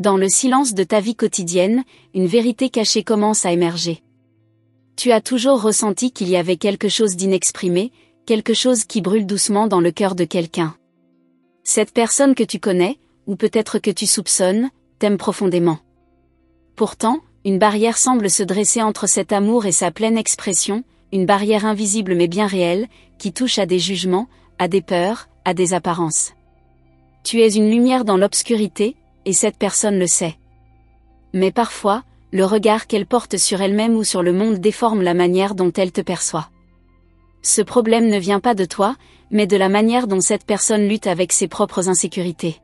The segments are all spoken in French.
Dans le silence de ta vie quotidienne, une vérité cachée commence à émerger. Tu as toujours ressenti qu'il y avait quelque chose d'inexprimé, quelque chose qui brûle doucement dans le cœur de quelqu'un. Cette personne que tu connais, ou peut-être que tu soupçonnes, t'aime profondément. Pourtant, une barrière semble se dresser entre cet amour et sa pleine expression, une barrière invisible mais bien réelle, qui touche à des jugements, à des peurs, à des apparences. Tu es une lumière dans l'obscurité, et cette personne le sait. Mais parfois, le regard qu'elle porte sur elle-même ou sur le monde déforme la manière dont elle te perçoit. Ce problème ne vient pas de toi, mais de la manière dont cette personne lutte avec ses propres insécurités.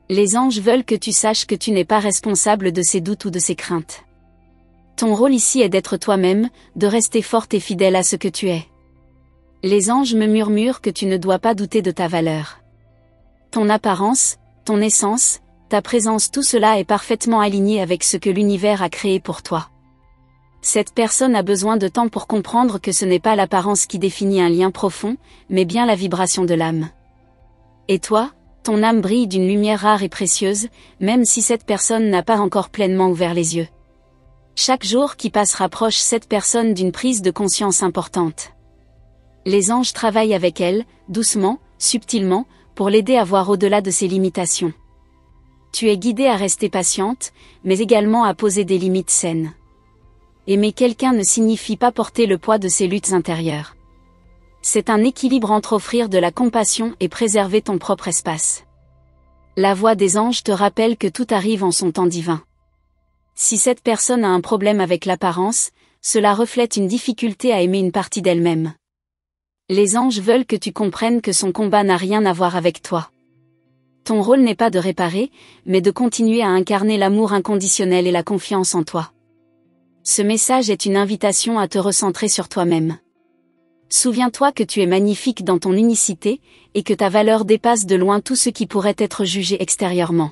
Les anges veulent que tu saches que tu n'es pas responsable de ses doutes ou de ses craintes. Ton rôle ici est d'être toi-même, de rester forte et fidèle à ce que tu es. Les anges me murmurent que tu ne dois pas douter de ta valeur. Ton apparence, ton essence, ta présence, tout cela est parfaitement aligné avec ce que l'univers a créé pour toi. Cette personne a besoin de temps pour comprendre que ce n'est pas l'apparence qui définit un lien profond, mais bien la vibration de l'âme. Et toi, ton âme brille d'une lumière rare et précieuse, même si cette personne n'a pas encore pleinement ouvert les yeux. Chaque jour qui passe rapproche cette personne d'une prise de conscience importante. Les anges travaillent avec elle, doucement, subtilement, pour l'aider à voir au-delà de ses limitations. Tu es guidée à rester patiente, mais également à poser des limites saines. Aimer quelqu'un ne signifie pas porter le poids de ses luttes intérieures. C'est un équilibre entre offrir de la compassion et préserver ton propre espace. La voix des anges te rappelle que tout arrive en son temps divin. Si cette personne a un problème avec l'apparence, cela reflète une difficulté à aimer une partie d'elle-même. Les anges veulent que tu comprennes que son combat n'a rien à voir avec toi. Ton rôle n'est pas de réparer, mais de continuer à incarner l'amour inconditionnel et la confiance en toi. Ce message est une invitation à te recentrer sur toi-même. Souviens-toi que tu es magnifique dans ton unicité, et que ta valeur dépasse de loin tout ce qui pourrait être jugé extérieurement.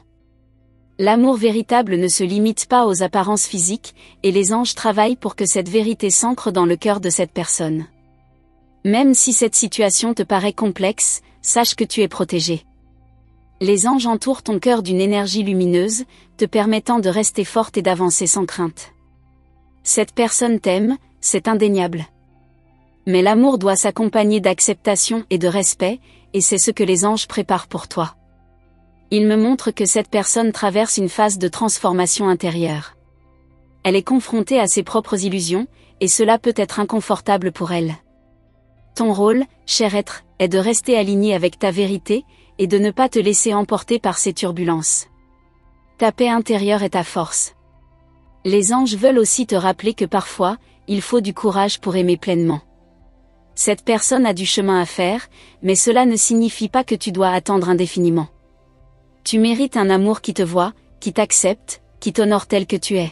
L'amour véritable ne se limite pas aux apparences physiques, et les anges travaillent pour que cette vérité s'ancre dans le cœur de cette personne. Même si cette situation te paraît complexe, sache que tu es protégé. Les anges entourent ton cœur d'une énergie lumineuse, te permettant de rester forte et d'avancer sans crainte. Cette personne t'aime, c'est indéniable. Mais l'amour doit s'accompagner d'acceptation et de respect, et c'est ce que les anges préparent pour toi. Ils me montrent que cette personne traverse une phase de transformation intérieure. Elle est confrontée à ses propres illusions, et cela peut être inconfortable pour elle. Ton rôle, cher être, est de rester aligné avec ta vérité, et de ne pas te laisser emporter par ces turbulences. Ta paix intérieure est ta force. Les anges veulent aussi te rappeler que parfois, il faut du courage pour aimer pleinement. Cette personne a du chemin à faire, mais cela ne signifie pas que tu dois attendre indéfiniment. Tu mérites un amour qui te voit, qui t'accepte, qui t'honore tel que tu es.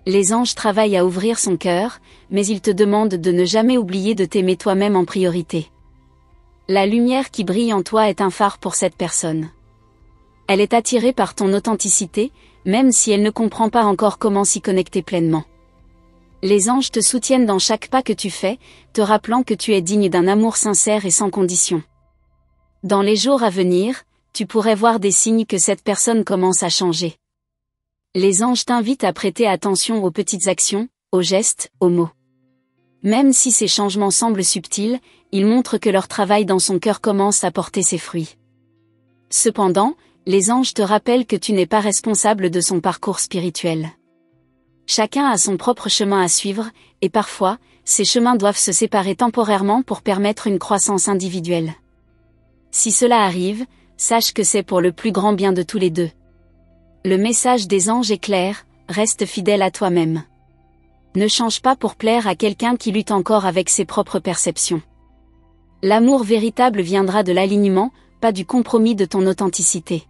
Les anges travaillent à ouvrir son cœur, mais ils te demandent de ne jamais oublier de t'aimer toi-même en priorité. La lumière qui brille en toi est un phare pour cette personne. Elle est attirée par ton authenticité, même si elle ne comprend pas encore comment s'y connecter pleinement. Les anges te soutiennent dans chaque pas que tu fais, te rappelant que tu es digne d'un amour sincère et sans condition. Dans les jours à venir, tu pourrais voir des signes que cette personne commence à changer. Les anges t'invitent à prêter attention aux petites actions, aux gestes, aux mots. Même si ces changements semblent subtils, ils montrent que leur travail dans son cœur commence à porter ses fruits. Cependant, les anges te rappellent que tu n'es pas responsable de son parcours spirituel. Chacun a son propre chemin à suivre, et parfois, ces chemins doivent se séparer temporairement pour permettre une croissance individuelle. Si cela arrive, sache que c'est pour le plus grand bien de tous les deux. Le message des anges est clair, reste fidèle à toi-même. Ne change pas pour plaire à quelqu'un qui lutte encore avec ses propres perceptions. L'amour véritable viendra de l'alignement, pas du compromis de ton authenticité.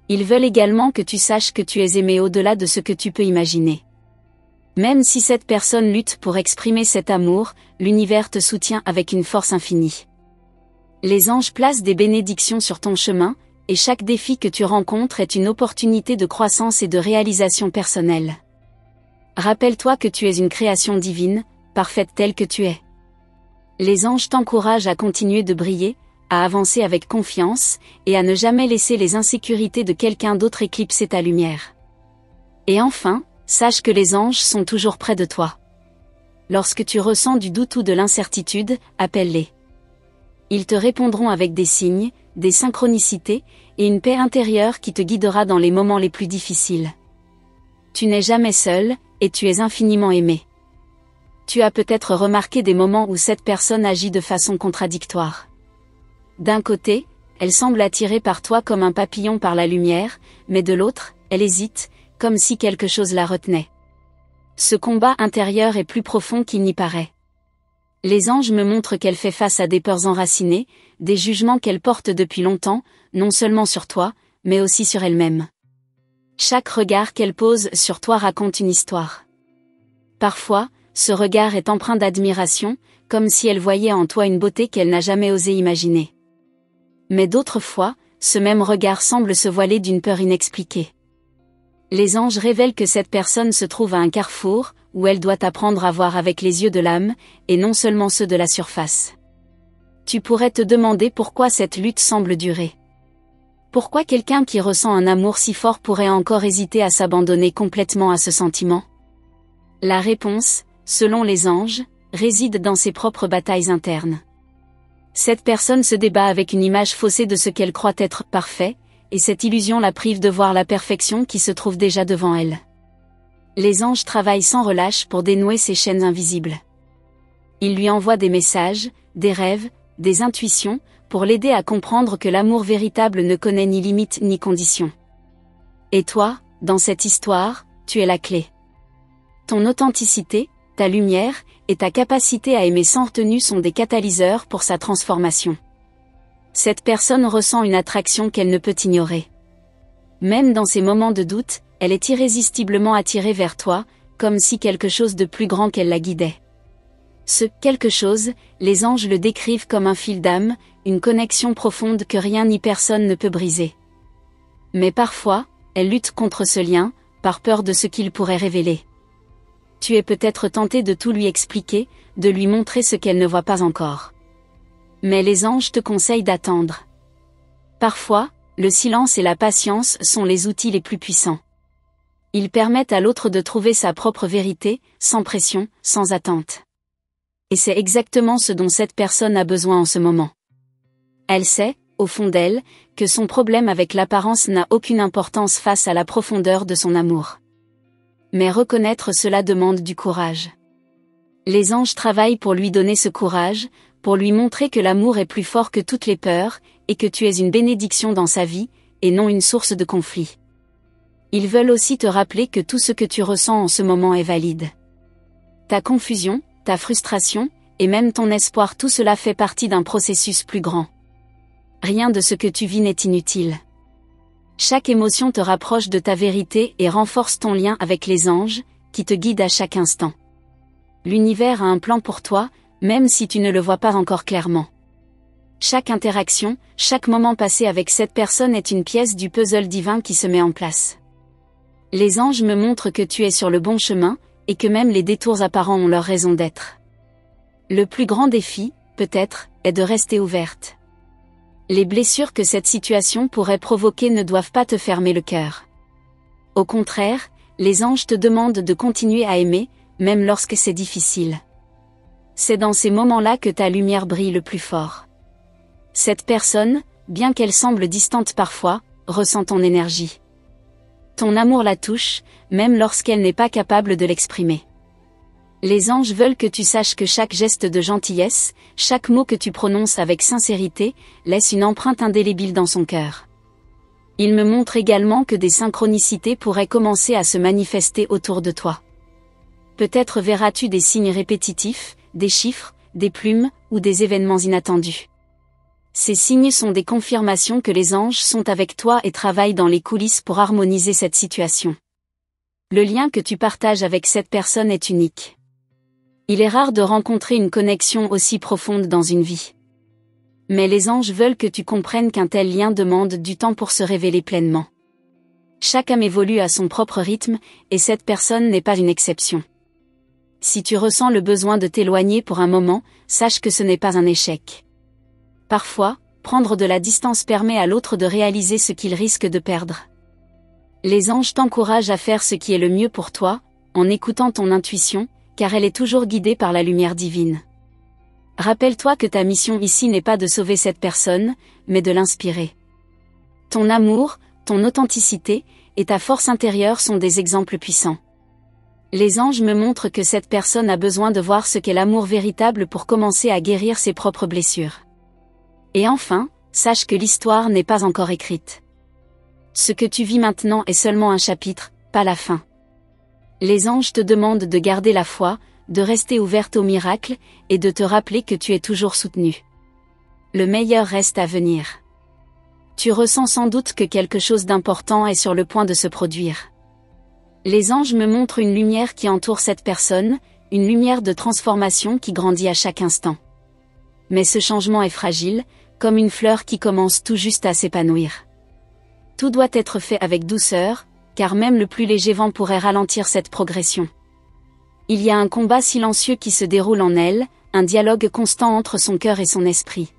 Ils veulent également que tu saches que tu es aimé au-delà de ce que tu peux imaginer. Même si cette personne lutte pour exprimer cet amour, l'univers te soutient avec une force infinie. Les anges placent des bénédictions sur ton chemin, et chaque défi que tu rencontres est une opportunité de croissance et de réalisation personnelle. Rappelle-toi que tu es une création divine, parfaite telle que tu es. Les anges t'encouragent à continuer de briller, à avancer avec confiance, et à ne jamais laisser les insécurités de quelqu'un d'autre éclipser ta lumière. Et enfin, sache que les anges sont toujours près de toi. Lorsque tu ressens du doute ou de l'incertitude, appelle-les. Ils te répondront avec des signes, des synchronicités, et une paix intérieure qui te guidera dans les moments les plus difficiles. Tu n'es jamais seul, et tu es infiniment aimé. Tu as peut-être remarqué des moments où cette personne agit de façon contradictoire. D'un côté, elle semble attirée par toi comme un papillon par la lumière, mais de l'autre, elle hésite, comme si quelque chose la retenait. Ce combat intérieur est plus profond qu'il n'y paraît. Les anges me montrent qu'elle fait face à des peurs enracinées, des jugements qu'elle porte depuis longtemps, non seulement sur toi, mais aussi sur elle-même. Chaque regard qu'elle pose sur toi raconte une histoire. Parfois, ce regard est empreint d'admiration, comme si elle voyait en toi une beauté qu'elle n'a jamais osé imaginer. Mais d'autres fois, ce même regard semble se voiler d'une peur inexpliquée. Les anges révèlent que cette personne se trouve à un carrefour, où elle doit apprendre à voir avec les yeux de l'âme, et non seulement ceux de la surface. Tu pourrais te demander pourquoi cette lutte semble durer. Pourquoi quelqu'un qui ressent un amour si fort pourrait encore hésiter à s'abandonner complètement à ce sentiment? La réponse, selon les anges, réside dans ses propres batailles internes. Cette personne se débat avec une image faussée de ce qu'elle croit être parfait, et cette illusion la prive de voir la perfection qui se trouve déjà devant elle. Les anges travaillent sans relâche pour dénouer ces chaînes invisibles. Ils lui envoient des messages, des rêves, des intuitions, pour l'aider à comprendre que l'amour véritable ne connaît ni limite ni condition. Et toi, dans cette histoire, tu es la clé. Ton authenticité, ta lumière, et ta capacité à aimer sans retenue sont des catalyseurs pour sa transformation. Cette personne ressent une attraction qu'elle ne peut ignorer. Même dans ces moments de doute, elle est irrésistiblement attirée vers toi, comme si quelque chose de plus grand qu'elle la guidait. Ce « quelque chose », les anges le décrivent comme un fil d'âme, une connexion profonde que rien ni personne ne peut briser. Mais parfois, elle lutte contre ce lien, par peur de ce qu'il pourrait révéler. Tu es peut-être tenté de tout lui expliquer, de lui montrer ce qu'elle ne voit pas encore. Mais les anges te conseillent d'attendre. Parfois, le silence et la patience sont les outils les plus puissants. Ils permettent à l'autre de trouver sa propre vérité, sans pression, sans attente. Et c'est exactement ce dont cette personne a besoin en ce moment. Elle sait, au fond d'elle, que son problème avec l'apparence n'a aucune importance face à la profondeur de son amour. Mais reconnaître cela demande du courage. Les anges travaillent pour lui donner ce courage, pour lui montrer que l'amour est plus fort que toutes les peurs, et que tu es une bénédiction dans sa vie, et non une source de conflit. Ils veulent aussi te rappeler que tout ce que tu ressens en ce moment est valide. Ta confusion, ta frustration, et même ton espoir, tout cela fait partie d'un processus plus grand. Rien de ce que tu vis n'est inutile. Chaque émotion te rapproche de ta vérité et renforce ton lien avec les anges, qui te guident à chaque instant. L'univers a un plan pour toi, même si tu ne le vois pas encore clairement. Chaque interaction, chaque moment passé avec cette personne est une pièce du puzzle divin qui se met en place. Les anges me montrent que tu es sur le bon chemin, et que même les détours apparents ont leur raison d'être. Le plus grand défi, peut-être, est de rester ouverte. Les blessures que cette situation pourrait provoquer ne doivent pas te fermer le cœur. Au contraire, les anges te demandent de continuer à aimer, même lorsque c'est difficile. C'est dans ces moments-là que ta lumière brille le plus fort. Cette personne, bien qu'elle semble distante parfois, ressent ton énergie. Ton amour la touche, même lorsqu'elle n'est pas capable de l'exprimer. Les anges veulent que tu saches que chaque geste de gentillesse, chaque mot que tu prononces avec sincérité, laisse une empreinte indélébile dans son cœur. Ils me montrent également que des synchronicités pourraient commencer à se manifester autour de toi. Peut-être verras-tu des signes répétitifs, des chiffres, des plumes, ou des événements inattendus. Ces signes sont des confirmations que les anges sont avec toi et travaillent dans les coulisses pour harmoniser cette situation. Le lien que tu partages avec cette personne est unique. Il est rare de rencontrer une connexion aussi profonde dans une vie. Mais les anges veulent que tu comprennes qu'un tel lien demande du temps pour se révéler pleinement. Chaque âme évolue à son propre rythme, et cette personne n'est pas une exception. Si tu ressens le besoin de t'éloigner pour un moment, sache que ce n'est pas un échec. Parfois, Prendre de la distance permet à l'autre de réaliser ce qu'il risque de perdre. Les anges t'encouragent à faire ce qui est le mieux pour toi, en écoutant ton intuition, car elle est toujours guidée par la lumière divine. Rappelle-toi que ta mission ici n'est pas de sauver cette personne, mais de l'inspirer. Ton amour, ton authenticité, et ta force intérieure sont des exemples puissants. Les anges me montrent que cette personne a besoin de voir ce qu'est l'amour véritable pour commencer à guérir ses propres blessures. Et enfin, sache que l'histoire n'est pas encore écrite. Ce que tu vis maintenant est seulement un chapitre, pas la fin. Les anges te demandent de garder la foi, de rester ouverte au miracle, et de te rappeler que tu es toujours soutenue. Le meilleur reste à venir. Tu ressens sans doute que quelque chose d'important est sur le point de se produire. Les anges me montrent une lumière qui entoure cette personne, une lumière de transformation qui grandit à chaque instant. Mais ce changement est fragile, comme une fleur qui commence tout juste à s'épanouir. Tout doit être fait avec douceur, car même le plus léger vent pourrait ralentir cette progression. Il y a un combat silencieux qui se déroule en elle, un dialogue constant entre son cœur et son esprit.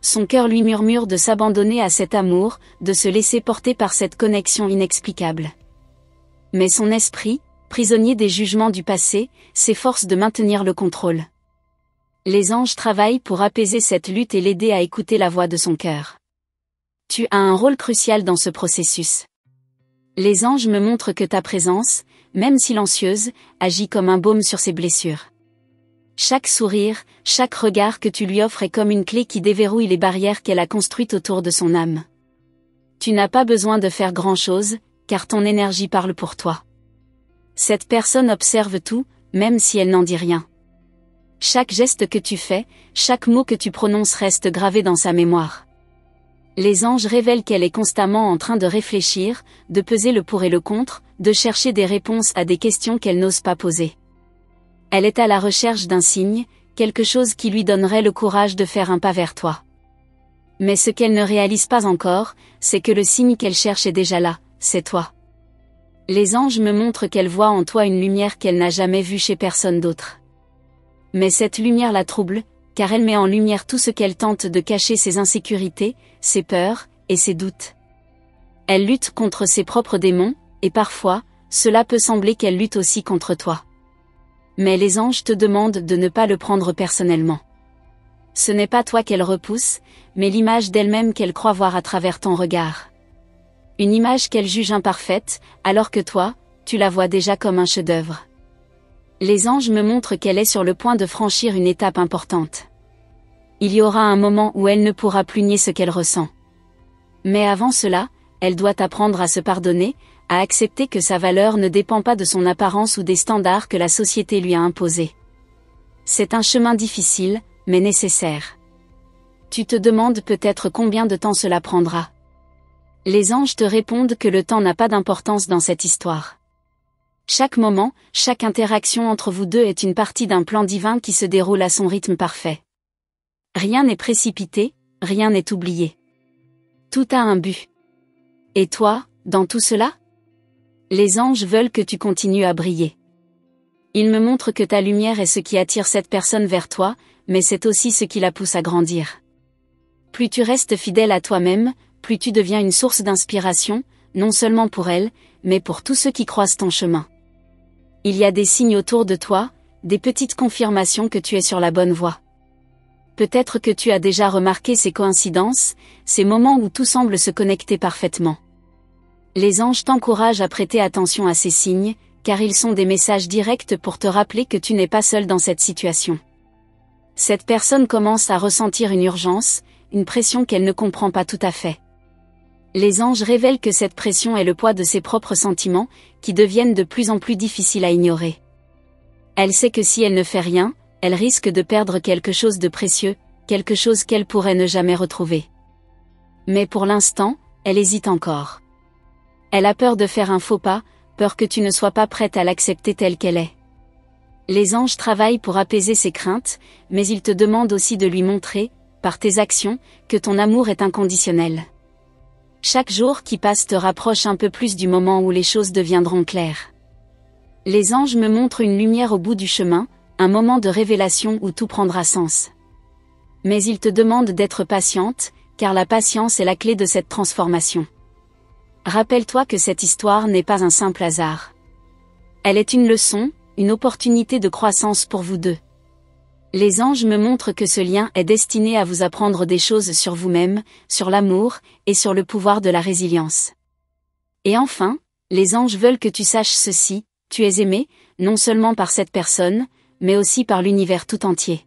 Son cœur lui murmure de s'abandonner à cet amour, de se laisser porter par cette connexion inexplicable. Mais son esprit, prisonnier des jugements du passé, s'efforce de maintenir le contrôle. Les anges travaillent pour apaiser cette lutte et l'aider à écouter la voix de son cœur. Tu as un rôle crucial dans ce processus. Les anges me montrent que ta présence, même silencieuse, agit comme un baume sur ses blessures. Chaque sourire, chaque regard que tu lui offres est comme une clé qui déverrouille les barrières qu'elle a construites autour de son âme. Tu n'as pas besoin de faire grand-chose, car ton énergie parle pour toi. Cette personne observe tout, même si elle n'en dit rien. Chaque geste que tu fais, chaque mot que tu prononces reste gravé dans sa mémoire. Les anges révèlent qu'elle est constamment en train de réfléchir, de peser le pour et le contre, de chercher des réponses à des questions qu'elle n'ose pas poser. Elle est à la recherche d'un signe, quelque chose qui lui donnerait le courage de faire un pas vers toi. Mais ce qu'elle ne réalise pas encore, c'est que le signe qu'elle cherche est déjà là, c'est toi. Les anges me montrent qu'elle voit en toi une lumière qu'elle n'a jamais vue chez personne d'autre. Mais cette lumière la trouble, car elle met en lumière tout ce qu'elle tente de cacher, ses insécurités, ses peurs, et ses doutes. Elle lutte contre ses propres démons, et parfois, cela peut sembler qu'elle lutte aussi contre toi. Mais les anges te demandent de ne pas le prendre personnellement. Ce n'est pas toi qu'elle repousse, mais l'image d'elle-même qu'elle croit voir à travers ton regard. Une image qu'elle juge imparfaite, alors que toi, tu la vois déjà comme un chef-d'œuvre. Les anges me montrent qu'elle est sur le point de franchir une étape importante. Il y aura un moment où elle ne pourra plus nier ce qu'elle ressent. Mais avant cela, elle doit apprendre à se pardonner, à accepter que sa valeur ne dépend pas de son apparence ou des standards que la société lui a imposés. C'est un chemin difficile, mais nécessaire. Tu te demandes peut-être combien de temps cela prendra. Les anges te répondent que le temps n'a pas d'importance dans cette histoire. Chaque moment, chaque interaction entre vous deux est une partie d'un plan divin qui se déroule à son rythme parfait. Rien n'est précipité, rien n'est oublié. Tout a un but. Et toi, dans tout cela? Les anges veulent que tu continues à briller. Ils me montrent que ta lumière est ce qui attire cette personne vers toi, mais c'est aussi ce qui la pousse à grandir. Plus tu restes fidèle à toi-même, plus tu deviens une source d'inspiration, non seulement pour elle, mais pour tous ceux qui croisent ton chemin. Il y a des signes autour de toi, des petites confirmations que tu es sur la bonne voie. Peut-être que tu as déjà remarqué ces coïncidences, ces moments où tout semble se connecter parfaitement. Les anges t'encouragent à prêter attention à ces signes, car ils sont des messages directs pour te rappeler que tu n'es pas seul dans cette situation. Cette personne commence à ressentir une urgence, une pression qu'elle ne comprend pas tout à fait. Les anges révèlent que cette pression est le poids de ses propres sentiments, qui deviennent de plus en plus difficiles à ignorer. Elle sait que si elle ne fait rien, elle risque de perdre quelque chose de précieux, quelque chose qu'elle pourrait ne jamais retrouver. Mais pour l'instant, elle hésite encore. Elle a peur de faire un faux pas, peur que tu ne sois pas prête à l'accepter telle qu'elle est. Les anges travaillent pour apaiser ses craintes, mais ils te demandent aussi de lui montrer, par tes actions, que ton amour est inconditionnel. Chaque jour qui passe te rapproche un peu plus du moment où les choses deviendront claires. Les anges me montrent une lumière au bout du chemin, un moment de révélation où tout prendra sens. Mais ils te demandent d'être patiente, car la patience est la clé de cette transformation. Rappelle-toi que cette histoire n'est pas un simple hasard. Elle est une leçon, une opportunité de croissance pour vous deux. Les anges me montrent que ce lien est destiné à vous apprendre des choses sur vous-même, sur l'amour, et sur le pouvoir de la résilience. Et enfin, les anges veulent que tu saches ceci, tu es aimé, non seulement par cette personne, mais aussi par l'univers tout entier.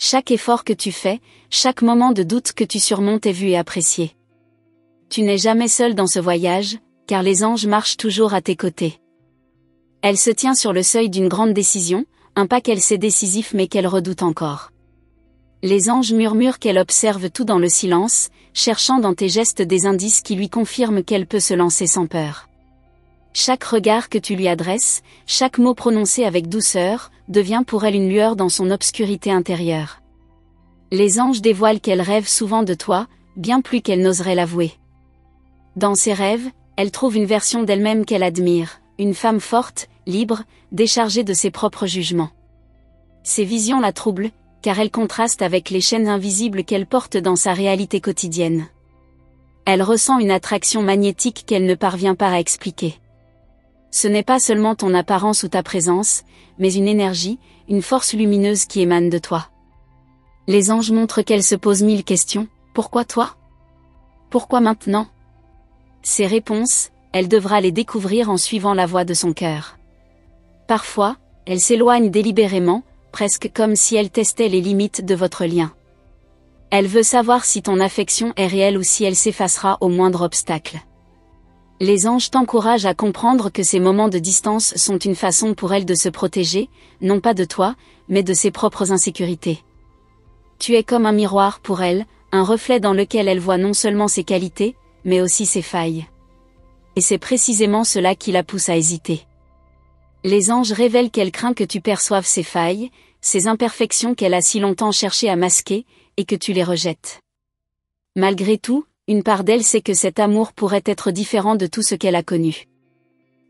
Chaque effort que tu fais, chaque moment de doute que tu surmontes est vu et apprécié. Tu n'es jamais seul dans ce voyage, car les anges marchent toujours à tes côtés. Elle se tient sur le seuil d'une grande décision, un pas qu'elle sait décisif mais qu'elle redoute encore. Les anges murmurent qu'elle observe tout dans le silence, cherchant dans tes gestes des indices qui lui confirment qu'elle peut se lancer sans peur. Chaque regard que tu lui adresses, chaque mot prononcé avec douceur, devient pour elle une lueur dans son obscurité intérieure. Les anges dévoilent qu'elle rêve souvent de toi, bien plus qu'elle n'oserait l'avouer. Dans ses rêves, elle trouve une version d'elle-même qu'elle admire, une femme forte, libre, déchargée de ses propres jugements. Ces visions la troublent, car elles contrastent avec les chaînes invisibles qu'elle porte dans sa réalité quotidienne. Elle ressent une attraction magnétique qu'elle ne parvient pas à expliquer. Ce n'est pas seulement ton apparence ou ta présence, mais une énergie, une force lumineuse qui émane de toi. Les anges montrent qu'elle se pose 1000 questions. Pourquoi toi? Pourquoi maintenant? Ces réponses, elle devra les découvrir en suivant la voie de son cœur. Parfois, elle s'éloigne délibérément, presque comme si elle testait les limites de votre lien. Elle veut savoir si ton affection est réelle ou si elle s'effacera au moindre obstacle. Les anges t'encouragent à comprendre que ces moments de distance sont une façon pour elle de se protéger, non pas de toi, mais de ses propres insécurités. Tu es comme un miroir pour elle, un reflet dans lequel elle voit non seulement ses qualités, mais aussi ses failles. Et c'est précisément cela qui la pousse à hésiter. Les anges révèlent qu'elle craint que tu perçoives ses failles, ces imperfections qu'elle a si longtemps cherché à masquer, et que tu les rejettes. Malgré tout, une part d'elle sait que cet amour pourrait être différent de tout ce qu'elle a connu.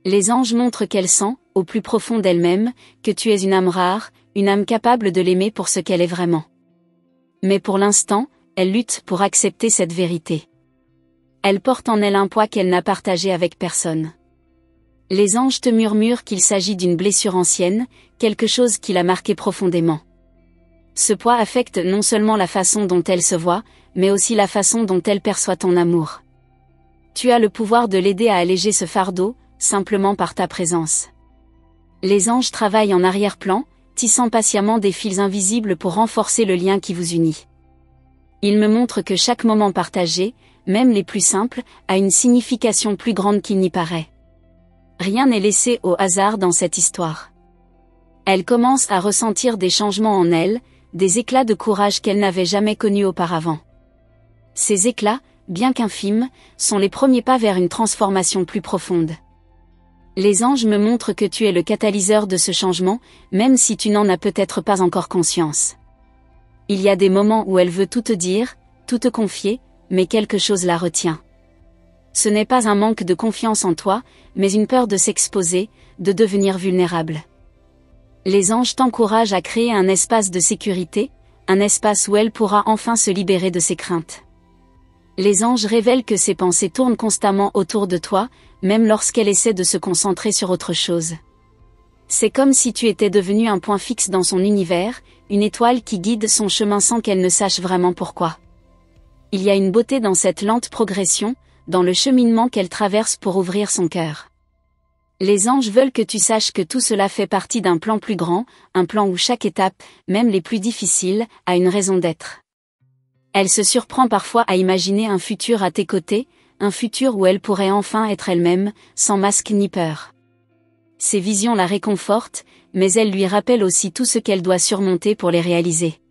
Les anges montrent qu'elle sent, au plus profond d'elle-même, que tu es une âme rare, une âme capable de l'aimer pour ce qu'elle est vraiment. Mais pour l'instant, elle lutte pour accepter cette vérité. Elle porte en elle un poids qu'elle n'a partagé avec personne. Les anges te murmurent qu'il s'agit d'une blessure ancienne, quelque chose qui l'a marquée profondément. Ce poids affecte non seulement la façon dont elle se voit, mais aussi la façon dont elle perçoit ton amour. Tu as le pouvoir de l'aider à alléger ce fardeau, simplement par ta présence. Les anges travaillent en arrière-plan, tissant patiemment des fils invisibles pour renforcer le lien qui vous unit. Ils me montrent que chaque moment partagé, même les plus simples, a une signification plus grande qu'il n'y paraît. Rien n'est laissé au hasard dans cette histoire. Elle commence à ressentir des changements en elle, des éclats de courage qu'elle n'avait jamais connus auparavant. Ces éclats, bien qu'infimes, sont les premiers pas vers une transformation plus profonde. Les anges me montrent que tu es le catalyseur de ce changement, même si tu n'en as peut-être pas encore conscience. Il y a des moments où elle veut tout te dire, tout te confier, mais quelque chose la retient. Ce n'est pas un manque de confiance en toi, mais une peur de s'exposer, de devenir vulnérable. Les anges t'encouragent à créer un espace de sécurité, un espace où elle pourra enfin se libérer de ses craintes. Les anges révèlent que ses pensées tournent constamment autour de toi, même lorsqu'elle essaie de se concentrer sur autre chose. C'est comme si tu étais devenu un point fixe dans son univers, une étoile qui guide son chemin sans qu'elle ne sache vraiment pourquoi. Il y a une beauté dans cette lente progression, dans le cheminement qu'elle traverse pour ouvrir son cœur. Les anges veulent que tu saches que tout cela fait partie d'un plan plus grand, un plan où chaque étape, même les plus difficiles, a une raison d'être. Elle se surprend parfois à imaginer un futur à tes côtés, un futur où elle pourrait enfin être elle-même, sans masque ni peur. Ces visions la réconfortent, mais elles lui rappellent aussi tout ce qu'elle doit surmonter pour les réaliser.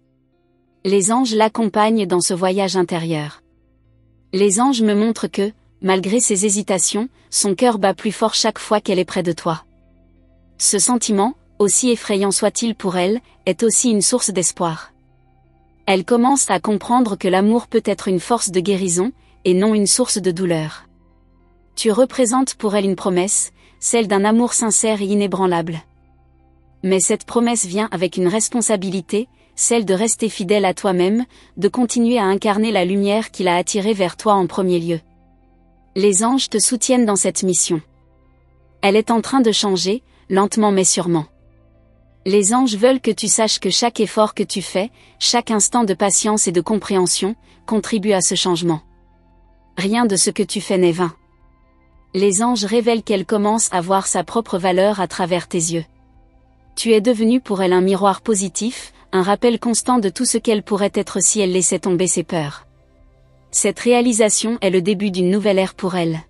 Les anges l'accompagnent dans ce voyage intérieur. Les anges me montrent que, malgré ses hésitations, son cœur bat plus fort chaque fois qu'elle est près de toi. Ce sentiment, aussi effrayant soit-il pour elle, est aussi une source d'espoir. Elle commence à comprendre que l'amour peut être une force de guérison, et non une source de douleur. Tu représentes pour elle une promesse, celle d'un amour sincère et inébranlable. Mais cette promesse vient avec une responsabilité, celle de rester fidèle à toi-même, de continuer à incarner la lumière qui l'a attirée vers toi en premier lieu. Les anges te soutiennent dans cette mission. Elle est en train de changer, lentement mais sûrement. Les anges veulent que tu saches que chaque effort que tu fais, chaque instant de patience et de compréhension, contribue à ce changement. Rien de ce que tu fais n'est vain. Les anges révèlent qu'elle commence à voir sa propre valeur à travers tes yeux. Tu es devenu pour elle un miroir positif, un rappel constant de tout ce qu'elle pourrait être si elle laissait tomber ses peurs. Cette réalisation est le début d'une nouvelle ère pour elle.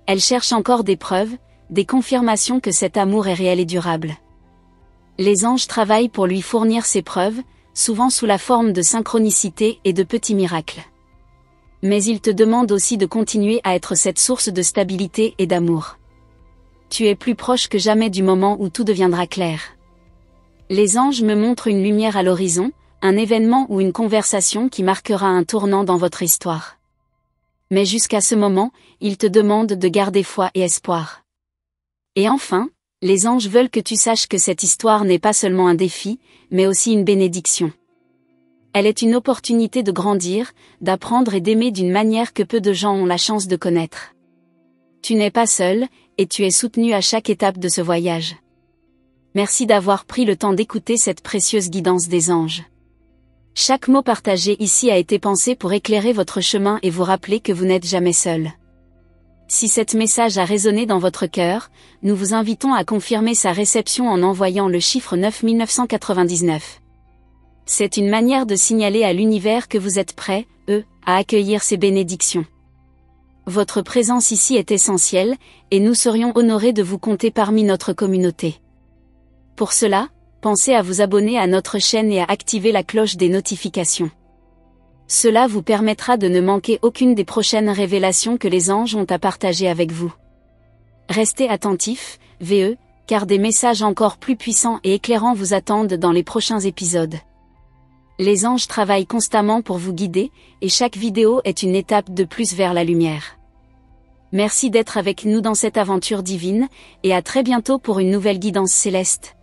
Elle cherche encore des preuves, des confirmations que cet amour est réel et durable. Les anges travaillent pour lui fournir ces preuves, souvent sous la forme de synchronicité et de petits miracles. Mais ils te demandent aussi de continuer à être cette source de stabilité et d'amour. Tu es plus proche que jamais du moment où tout deviendra clair. Les anges me montrent une lumière à l'horizon, un événement ou une conversation qui marquera un tournant dans votre histoire. Mais jusqu'à ce moment, ils te demandent de garder foi et espoir. Et enfin, les anges veulent que tu saches que cette histoire n'est pas seulement un défi, mais aussi une bénédiction. Elle est une opportunité de grandir, d'apprendre et d'aimer d'une manière que peu de gens ont la chance de connaître. Tu n'es pas seul, et tu es soutenu à chaque étape de ce voyage. Merci d'avoir pris le temps d'écouter cette précieuse guidance des anges. Chaque mot partagé ici a été pensé pour éclairer votre chemin et vous rappeler que vous n'êtes jamais seul. Si cet message a résonné dans votre cœur, nous vous invitons à confirmer sa réception en envoyant le chiffre 9999. C'est une manière de signaler à l'univers que vous êtes prêt, à accueillir ces bénédictions. Votre présence ici est essentielle, et nous serions honorés de vous compter parmi notre communauté. Pour cela, pensez à vous abonner à notre chaîne et à activer la cloche des notifications. Cela vous permettra de ne manquer aucune des prochaines révélations que les anges ont à partager avec vous. Restez attentifs, car des messages encore plus puissants et éclairants vous attendent dans les prochains épisodes. Les anges travaillent constamment pour vous guider, et chaque vidéo est une étape de plus vers la lumière. Merci d'être avec nous dans cette aventure divine, et à très bientôt pour une nouvelle guidance céleste.